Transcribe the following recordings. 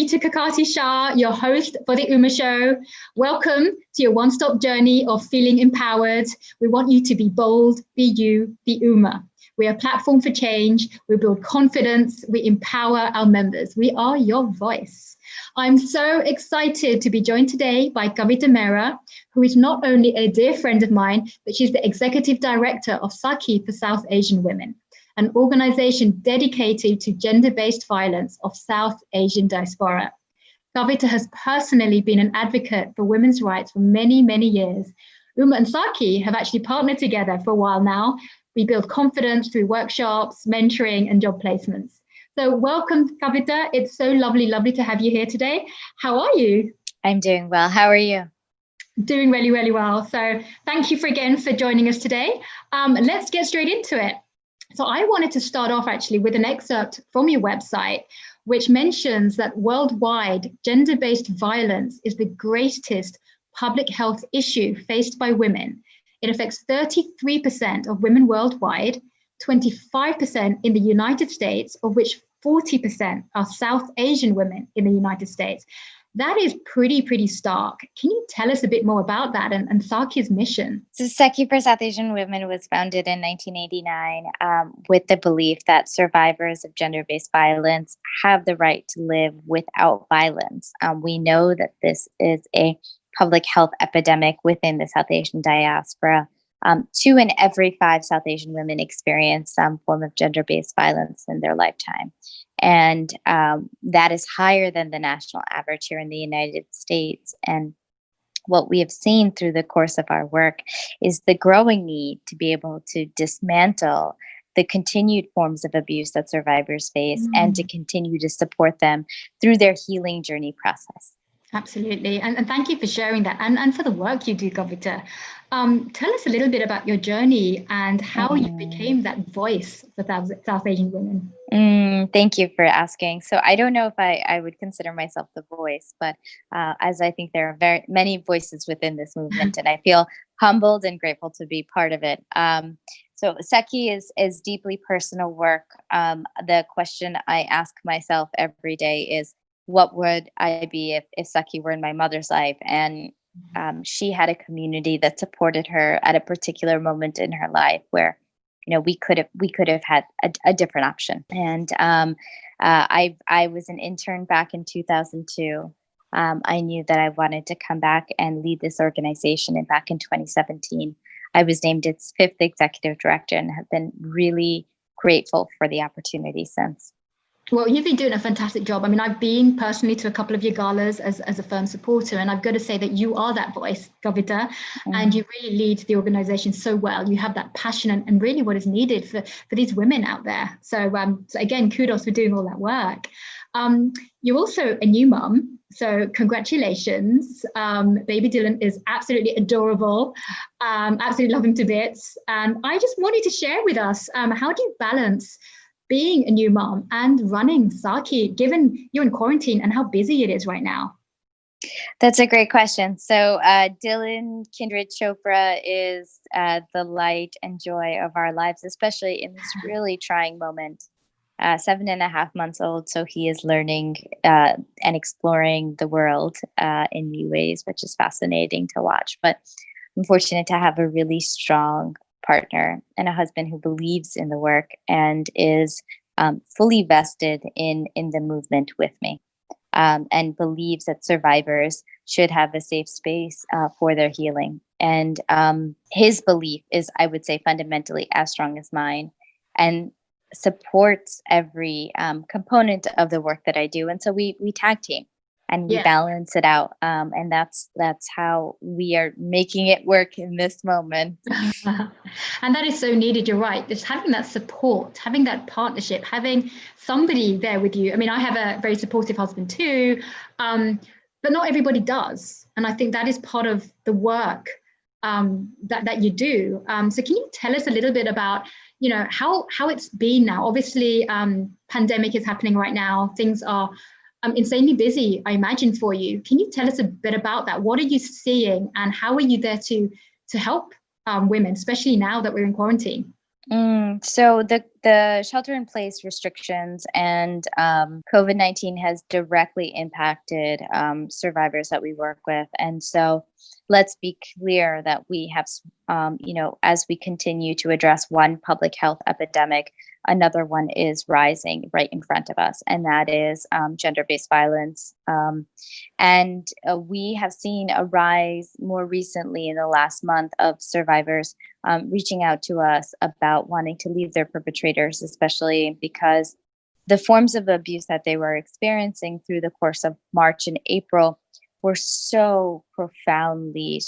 Rita Kakati-Shah, your host for the UMA Show. Welcome to your one-stop journey of feeling empowered. We want you to be bold, be you, be UMA. We are a platform for change. We build confidence. We empower our members. We are your voice. I'm so excited to be joined today by Kavita Mehra, who is not only a dear friend of mine, but she's the executive director of Seki for South Asian Women, an organization dedicated to gender-based violence of South Asian diaspora. Kavita has personally been an advocate for women's rights for many, many years. UMA and Seki have actually partnered together for a while now. We build confidence through workshops, mentoring, and job placements. So welcome, Kavita. It's so lovely to have you here today. How are you? I'm doing well. How are you? Doing really, really well. So thank you again for joining us today. Let's get straight into it. So I wanted to start off actually with an excerpt from your website, which mentions that worldwide gender-based violence is the greatest public health issue faced by women. It affects 33% of women worldwide, 25% in the United States, of which 40% are South Asian women in the United States. That is pretty stark. Can you tell us a bit more about that and Seki's mission? So Seki for South Asian Women was founded in 1989 with the belief that survivors of gender-based violence have the right to live without violence. We know that this is a public health epidemic within the South Asian diaspora. 2 in every 5 South Asian women experience some form of gender-based violence in their lifetime. And that is higher than the national average here in the United States. And what we have seen through the course of our work is the growing need to be able to dismantle the continued forms of abuse that survivors face and to continue to support them through their healing journey process. Absolutely. And thank you for sharing that and for the work you do, Kavita. Tell us a little bit about your journey and how you became that voice for South Asian women. Thank you for asking. So I don't know if I would consider myself the voice, but as I think there are very many voices within this movement, and I feel humbled and grateful to be part of it. So Seki is deeply personal work. The question I ask myself every day is, what would I be if Seki were in my mother's life? And she had a community that supported her at a particular moment in her life where, you know, we could have had a different option. And I was an intern back in 2002. I knew that I wanted to come back and lead this organization. And back in 2017, I was named its 5th executive director and have been really grateful for the opportunity since. Well, you've been doing a fantastic job. I mean, I've been personally to a couple of your galas as a firm supporter, and I've got to say that you are that voice, Kavita, and you really lead the organization so well. You have that passion and really what is needed for these women out there. So again, kudos for doing all that work. You're also a new mum, so congratulations. Baby Dylan is absolutely adorable. Absolutely love him to bits. And I just wanted to share with us, how do you balance being a new mom and running Seki, given you're in quarantine and how busy it is right now? That's a great question. So Dylan Kindred Chopra is the light and joy of our lives, especially in this really trying moment. 7.5 months old, so he is learning and exploring the world in new ways, which is fascinating to watch. But I'm fortunate to have a really strong partner and a husband who believes in the work and is fully vested in the movement with me, and believes that survivors should have a safe space for their healing. And his belief is, I would say, fundamentally as strong as mine, and supports every component of the work that I do. And so we tag team and we balance it out. And that's how we are making it work in this moment. And that is so needed. You're right. Just having that support, having that partnership, having somebody there with you. I mean, I have a very supportive husband too, but not everybody does. And I think that is part of the work that you do. So can you tell us a little bit about, you know, how it's been now? Obviously, pandemic is happening right now. Things are insanely busy, I imagine, for you. Can you tell us a bit about that? What are you seeing and how are you there to help women, especially now that we're in quarantine? So the shelter in place restrictions and COVID-19 has directly impacted survivors that we work with. And so let's be clear that we have, as we continue to address one public health epidemic, another one is rising right in front of us, and that is gender-based violence. And we have seen a rise more recently in the last month of survivors reaching out to us about wanting to leave their perpetrators, especially because the forms of abuse that they were experiencing through the course of March and April were so profoundly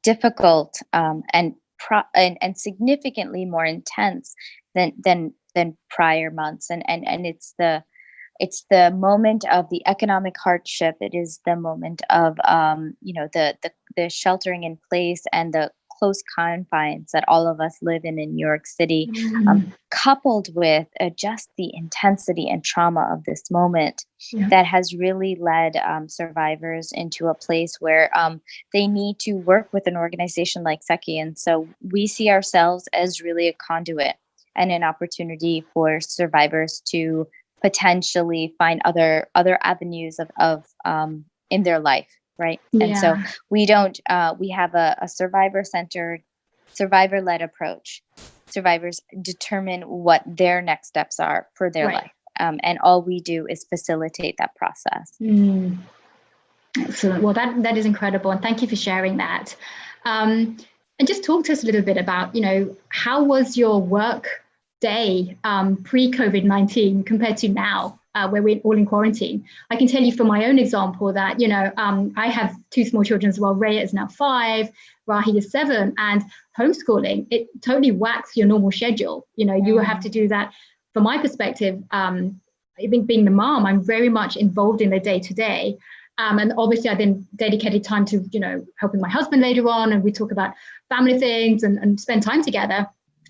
difficult and significantly more intense than prior months. And it's the moment of the economic hardship. It is the moment of the sheltering in place and the close confines that all of us live in New York City, coupled with just the intensity and trauma of this moment that has really led survivors into a place where they need to work with an organization like Seki. And so we see ourselves as really a conduit and an opportunity for survivors to potentially find other avenues of in their life, right? And so we have a survivor-centered, survivor-led approach. Survivors determine what their next steps are for their life, and all we do is facilitate that process. Excellent. Well, that is incredible, and thank you for sharing that. And just talk to us a little bit about, how was your work day pre-COVID-19 compared to now, where we're all in quarantine? I can tell you from my own example that, I have two small children as well. Rhea is now 5, Rahi is 7, and homeschooling, it totally whacks your normal schedule. You have to do that. From my perspective, I think being the mom, I'm very much involved in the day-to-day. And obviously I then dedicated time to, helping my husband later on, and we talk about family things and spend time together.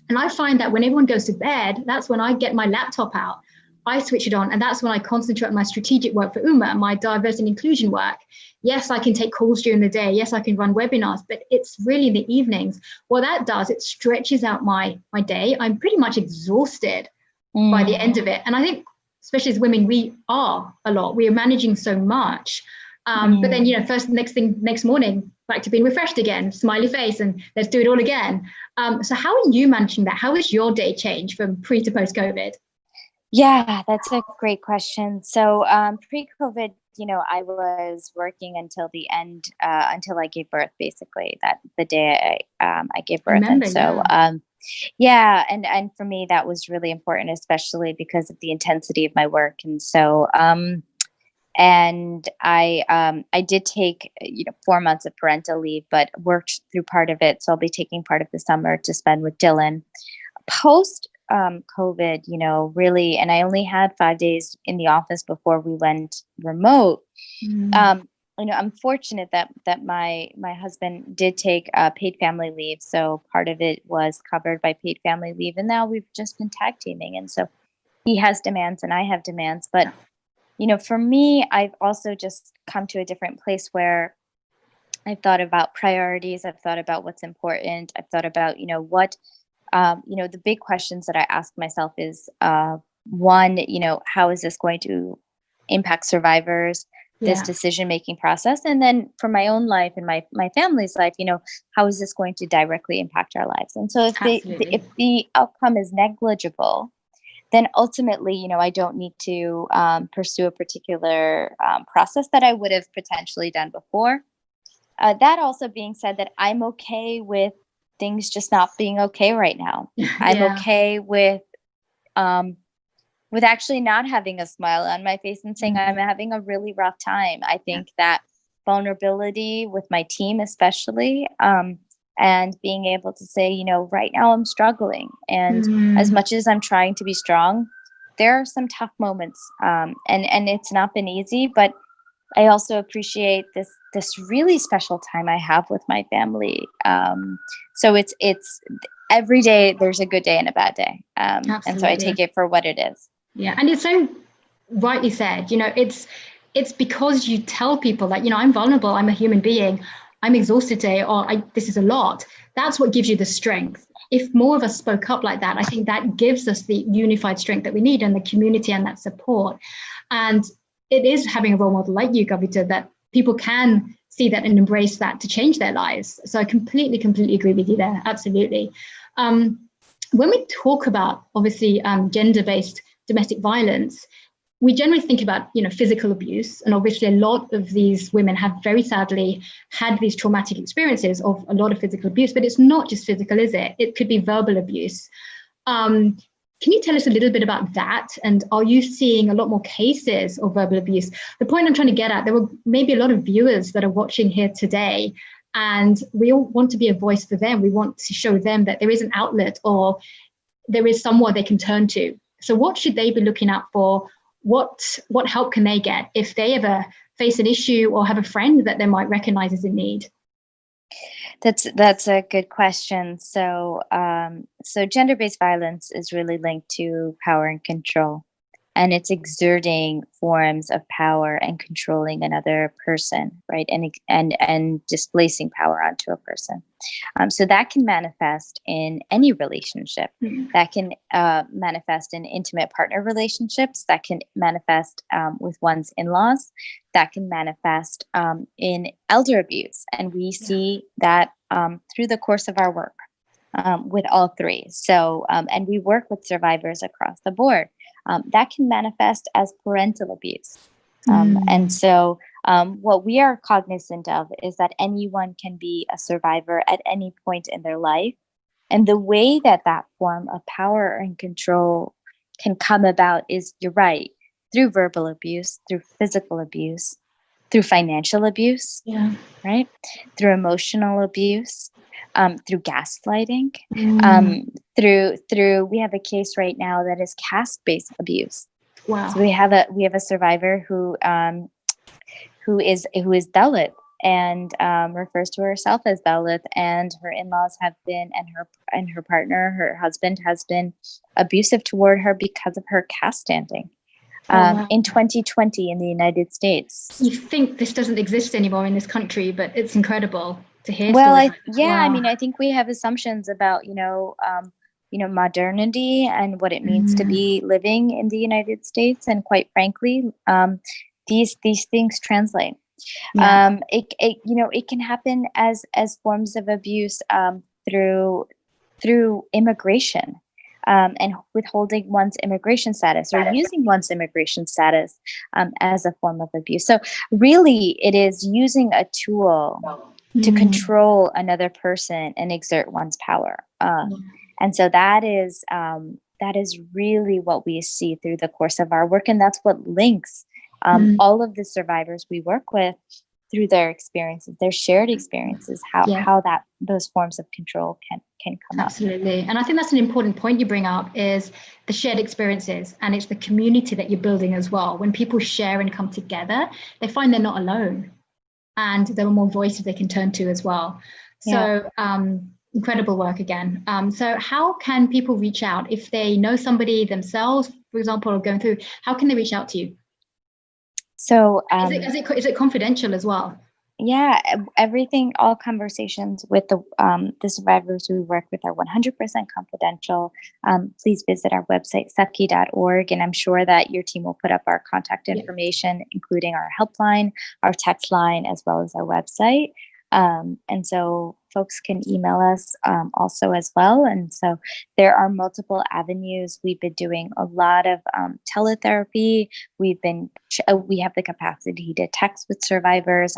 And I find that when everyone goes to bed, that's when I get my laptop out, I switch it on, and that's when I concentrate on my strategic work for UMA, my diversity and inclusion work. Yes, I can take calls during the day. Yes, I can run webinars, but it's really in the evenings. What that does, it stretches out my day. I'm pretty much exhausted by the end of it. And I think, especially as women, we are a lot. We are managing so much. But then, next morning, back to being refreshed again, smiley face, and let's do it all again. So how are you managing that? How has your day changed from pre to post COVID? Yeah, that's a great question. So pre-COVID, I was working until the end, until I gave birth, basically, that the day I gave birth. And so, and for me, that was really important, especially because of the intensity of my work. And so, and I did take 4 months of parental leave, but worked through part of it. So I'll be taking part of the summer to spend with Dylan. Post COVID, really, and I only had 5 days in the office before we went remote. I'm fortunate that my husband did take paid family leave, so part of it was covered by paid family leave, and now we've just been tag teaming, and so he has demands and I have demands. But for me, I've also just come to a different place where I've thought about priorities. I've thought about what's important. I've thought about what. The big questions that I ask myself is, one, how is this going to impact survivors, this decision-making process? And then for my own life and my family's life, how is this going to directly impact our lives? And so if the outcome is negligible, then ultimately, I don't need to pursue a particular process that I would have potentially done before. That also being said, that I'm okay with things just not being okay right now. I'm okay with actually not having a smile on my face and saying I'm having a really rough time. I think that vulnerability with my team, especially, and being able to say, right now I'm struggling. And as much as I'm trying to be strong, there are some tough moments. And it's not been easy, but I also appreciate this really special time I have with my family. So it's every day there's a good day and a bad day. And so I take it for what it is. Yeah. And it's so rightly said, it's because you tell people that, I'm vulnerable, I'm a human being. I'm exhausted today, or this is a lot. That's what gives you the strength. If more of us spoke up like that, I think that gives us the unified strength that we need, and the community and that support. And it is having a role model like you, Kavita, that people can see that and embrace that to change their lives. So I completely agree with you there. Absolutely. When we talk about, obviously, gender-based domestic violence, we generally think about, physical abuse. And obviously a lot of these women have very sadly had these traumatic experiences of a lot of physical abuse, but it's not just physical, is it? It could be verbal abuse. Can you tell us a little bit about that? And are you seeing a lot more cases of verbal abuse? The point I'm trying to get at, there were maybe a lot of viewers that are watching here today, and we all want to be a voice for them. We want to show them that there is an outlet, or there is somewhere they can turn to. So what should they be looking out for? What help can they get if they ever face an issue or have a friend that they might recognize as in need? That's a good question. So gender-based violence is really linked to power and control, and it's exerting forms of power and controlling another person, right? And displacing power onto a person. So that can manifest in any relationship. Mm-hmm. That can manifest in intimate partner relationships. That can manifest with one's in-laws. That can manifest in elder abuse. And we see that through the course of our work with all three. So, and we work with survivors across the board. That can manifest as parental abuse. And so what we are cognizant of is that anyone can be a survivor at any point in their life. And the way that form of power and control can come about is, you're right, through verbal abuse, through physical abuse, through financial abuse, right? Through emotional abuse, through gaslighting, through we have a case right now that is caste-based abuse. Wow. So we have a survivor who is Dalit and refers to herself as Dalit, and her in-laws have been, and her partner, her husband, has been abusive toward her because of her caste standing. In 2020 in the United States. You think this doesn't exist anymore in this country, but it's incredible to hear. Well, I mean, I think we have assumptions about, modernity and what it means to be living in the United States. And quite frankly, these things translate. Yeah. It can happen as forms of abuse through immigration. And withholding one's immigration status, or using one's immigration status as a form of abuse. So really, it is using a tool to control another person and exert one's power. And so that is really what we see through the course of our work. And that's what links all of the survivors we work with through their experiences, their shared experiences, how those forms of control can come up. Absolutely. And I think that's an important point you bring up, is the shared experiences, and it's the community that you're building as well. When people share and come together, they find they're not alone, and there are more voices they can turn to as well. So incredible work again. So how can people reach out if they know somebody themselves, for example, or going through? How can they reach out to you? So is it confidential as well? Yeah, everything, all conversations with the survivors we work with are 100% confidential. Please visit our website, seki.org, and I'm sure that your team will put up our contact information, including our helpline, our text line, as well as our website. And so folks can email us also as well. And so there are multiple avenues. We've been doing a lot of teletherapy. We have the capacity to text with survivors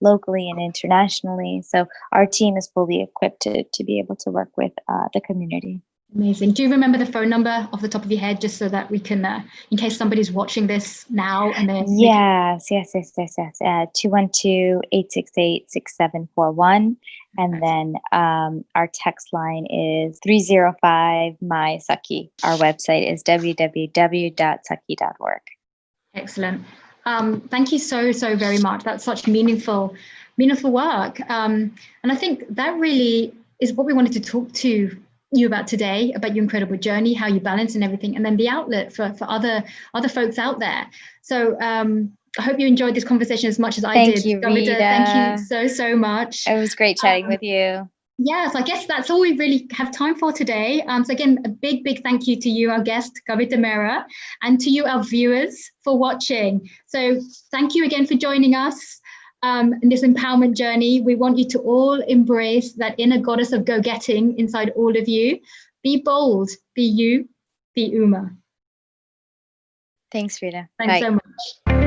locally and internationally. So our team is fully equipped to be able to work with the community. Amazing. Do you remember the phone number off the top of your head, just so that we can, in case somebody's watching this now and they're... Yes. 212-868-6741. And then our text line is 305-MY-SEKI. Our website is www.seki.org. Excellent. Thank you so very much. That's such meaningful work. And I think that really is what we wanted to talk to you about today, about your incredible journey, how you balance and everything, and then the outlet for other folks out there. So I hope you enjoyed this conversation as much as I Thank did. you, Kavita, Rita. thank you so much. It was great chatting with you. Yes, I guess that's all we really have time for today. So again, a big thank you to you, our guest, Kavita Mehra, and to you, our viewers, for watching. So thank you again for joining us in this empowerment journey. We want you to all embrace that inner goddess of go-getting inside all of you. Be bold, be you, be Uma. Thanks, Rita. Thanks Bye. so much.